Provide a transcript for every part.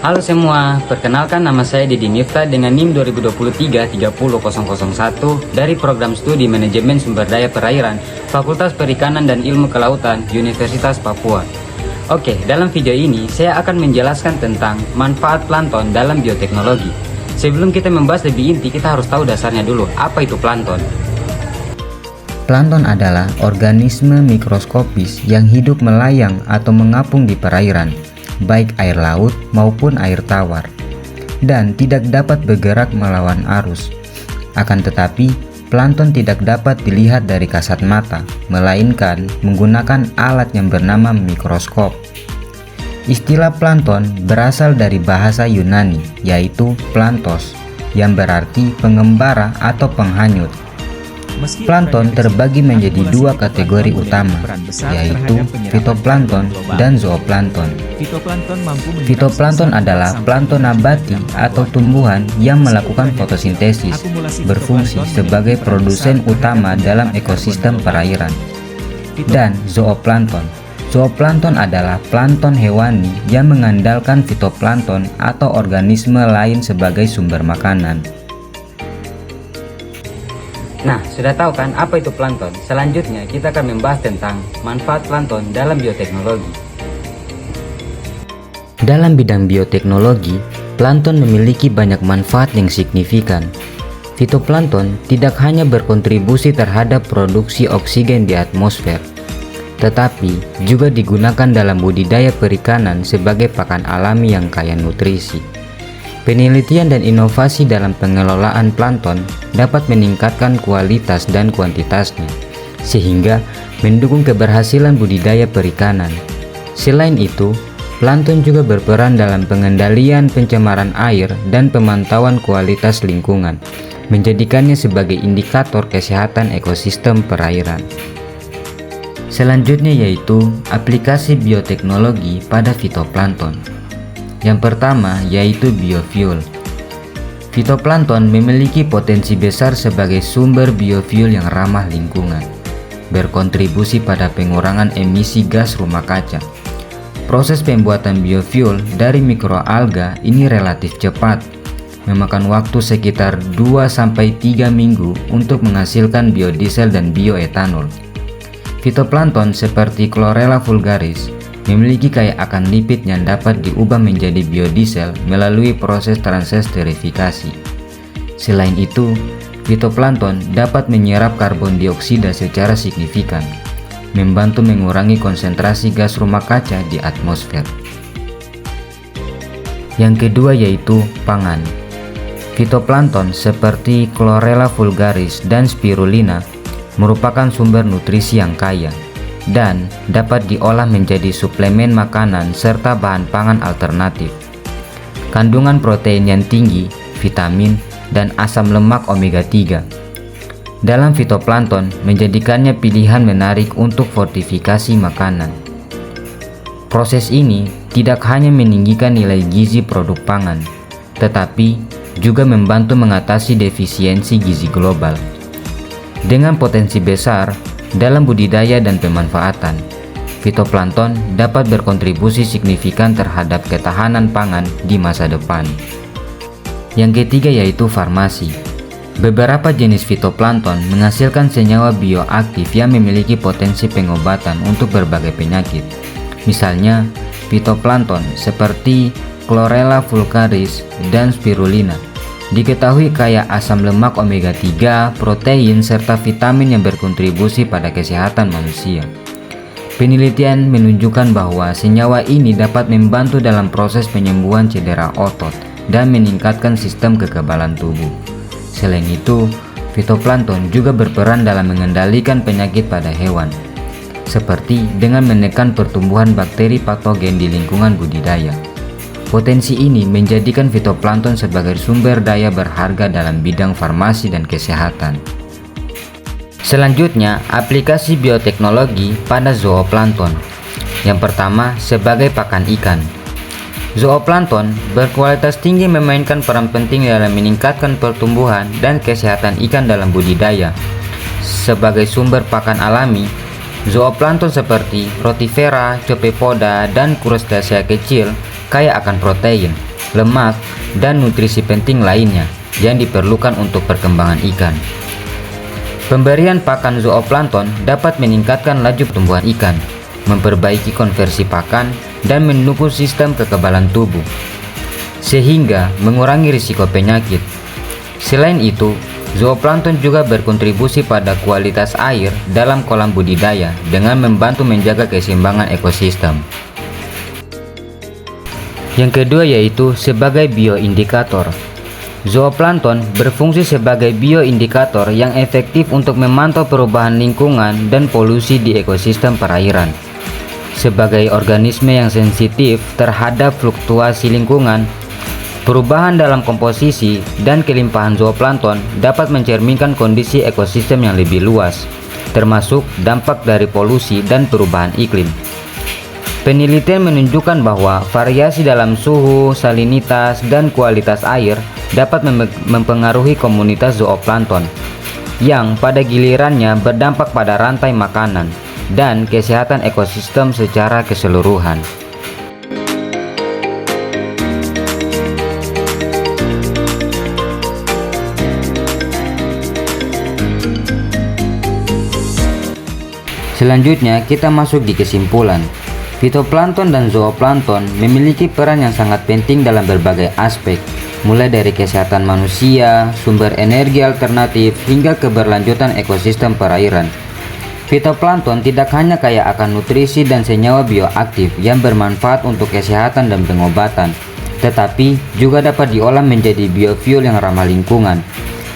Halo semua, perkenalkan nama saya Dedi Miftah dengan NIM 2023-30001 dari Program Studi Manajemen Sumber Daya Perairan, Fakultas Perikanan dan Ilmu Kelautan, Universitas Papua. Oke, dalam video ini saya akan menjelaskan tentang manfaat plankton dalam bioteknologi. Sebelum kita membahas lebih inti, kita harus tahu dasarnya dulu, apa itu plankton? Plankton adalah organisme mikroskopis yang hidup melayang atau mengapung di perairan, baik air laut maupun air tawar, dan tidak dapat bergerak melawan arus. Akan tetapi, plankton tidak dapat dilihat dari kasat mata, melainkan menggunakan alat yang bernama mikroskop. Istilah plankton berasal dari bahasa Yunani, yaitu planktos, yang berarti pengembara atau penghanyut. Plankton terbagi menjadi dua kategori utama, yaitu fitoplankton dan zooplankton. Fitoplankton adalah plankton nabati atau tumbuhan yang melakukan fotosintesis, berfungsi sebagai produsen utama dalam ekosistem perairan. Dan zooplankton adalah plankton hewani yang mengandalkan fitoplankton atau organisme lain sebagai sumber makanan. Nah, sudah tahu kan apa itu plankton? Selanjutnya kita akan membahas tentang manfaat plankton dalam bioteknologi. Dalam bidang bioteknologi, plankton memiliki banyak manfaat yang signifikan. Fitoplankton tidak hanya berkontribusi terhadap produksi oksigen di atmosfer, tetapi juga digunakan dalam budidaya perikanan sebagai pakan alami yang kaya nutrisi. Penelitian dan inovasi dalam pengelolaan plankton dapat meningkatkan kualitas dan kuantitasnya, sehingga mendukung keberhasilan budidaya perikanan. Selain itu, plankton juga berperan dalam pengendalian pencemaran air dan pemantauan kualitas lingkungan, menjadikannya sebagai indikator kesehatan ekosistem perairan. Selanjutnya yaitu aplikasi bioteknologi pada fitoplankton. Yang pertama yaitu biofuel. Fitoplankton memiliki potensi besar sebagai sumber biofuel yang ramah lingkungan, berkontribusi pada pengurangan emisi gas rumah kaca. Proses pembuatan biofuel dari mikroalga ini relatif cepat, memakan waktu sekitar 2-3 minggu untuk menghasilkan biodiesel dan bioetanol. Fitoplankton seperti Chlorella vulgaris memiliki kaya akan lipid yang dapat diubah menjadi biodiesel melalui proses transesterifikasi. Selain itu, fitoplankton dapat menyerap karbon dioksida secara signifikan, membantu mengurangi konsentrasi gas rumah kaca di atmosfer. Yang kedua yaitu pangan. Fitoplankton seperti Chlorella vulgaris dan Spirulina merupakan sumber nutrisi yang kaya dan dapat diolah menjadi suplemen makanan serta bahan pangan alternatif. Kandungan protein yang tinggi, vitamin, dan asam lemak omega 3 dalam fitoplankton menjadikannya pilihan menarik untuk fortifikasi makanan. Proses ini tidak hanya meninggikan nilai gizi produk pangan, tetapi juga membantu mengatasi defisiensi gizi global. Dengan potensi besar dalam budidaya dan pemanfaatan, fitoplankton dapat berkontribusi signifikan terhadap ketahanan pangan di masa depan. Yang ketiga yaitu farmasi. Beberapa jenis fitoplankton menghasilkan senyawa bioaktif yang memiliki potensi pengobatan untuk berbagai penyakit. Misalnya, fitoplankton seperti Chlorella vulgaris dan Spirulina diketahui kaya asam lemak omega 3, protein, serta vitamin yang berkontribusi pada kesehatan manusia. Penelitian menunjukkan bahwa senyawa ini dapat membantu dalam proses penyembuhan cedera otot dan meningkatkan sistem kekebalan tubuh. Selain itu, fitoplankton juga berperan dalam mengendalikan penyakit pada hewan, seperti dengan menekan pertumbuhan bakteri patogen di lingkungan budidaya. Potensi ini menjadikan fitoplankton sebagai sumber daya berharga dalam bidang farmasi dan kesehatan. Selanjutnya, aplikasi bioteknologi pada zooplankton. Yang pertama, sebagai pakan ikan. Zooplankton berkualitas tinggi memainkan peran penting dalam meningkatkan pertumbuhan dan kesehatan ikan dalam budidaya. Sebagai sumber pakan alami, zooplankton seperti Rotifera, Copepoda, dan Crustacea kecil kaya akan protein, lemak, dan nutrisi penting lainnya yang diperlukan untuk perkembangan ikan. Pemberian pakan zooplankton dapat meningkatkan laju pertumbuhan ikan, memperbaiki konversi pakan, dan mendukung sistem kekebalan tubuh, sehingga mengurangi risiko penyakit. Selain itu, zooplankton juga berkontribusi pada kualitas air dalam kolam budidaya dengan membantu menjaga keseimbangan ekosistem. Yang kedua yaitu sebagai bioindikator. Zooplankton berfungsi sebagai bioindikator yang efektif untuk memantau perubahan lingkungan dan polusi di ekosistem perairan. Sebagai organisme yang sensitif terhadap fluktuasi lingkungan, perubahan dalam komposisi dan kelimpahan zooplankton dapat mencerminkan kondisi ekosistem yang lebih luas, termasuk dampak dari polusi dan perubahan iklim. Penelitian menunjukkan bahwa variasi dalam suhu, salinitas, dan kualitas air dapat mempengaruhi komunitas zooplankton, yang pada gilirannya berdampak pada rantai makanan dan kesehatan ekosistem secara keseluruhan. Selanjutnya kita masuk di kesimpulan. Fitoplankton dan zooplankton memiliki peran yang sangat penting dalam berbagai aspek, mulai dari kesehatan manusia, sumber energi alternatif, hingga keberlanjutan ekosistem perairan. Fitoplankton tidak hanya kaya akan nutrisi dan senyawa bioaktif yang bermanfaat untuk kesehatan dan pengobatan, tetapi juga dapat diolah menjadi biofuel yang ramah lingkungan.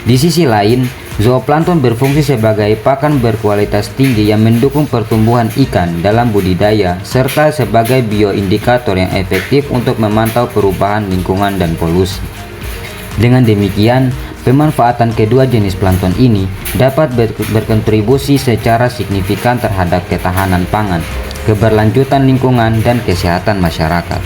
Di sisi lain, zooplankton berfungsi sebagai pakan berkualitas tinggi yang mendukung pertumbuhan ikan dalam budidaya, serta sebagai bioindikator yang efektif untuk memantau perubahan lingkungan dan polusi. Dengan demikian, pemanfaatan kedua jenis plankton ini dapat berkontribusi secara signifikan terhadap ketahanan pangan, keberlanjutan lingkungan, dan kesehatan masyarakat.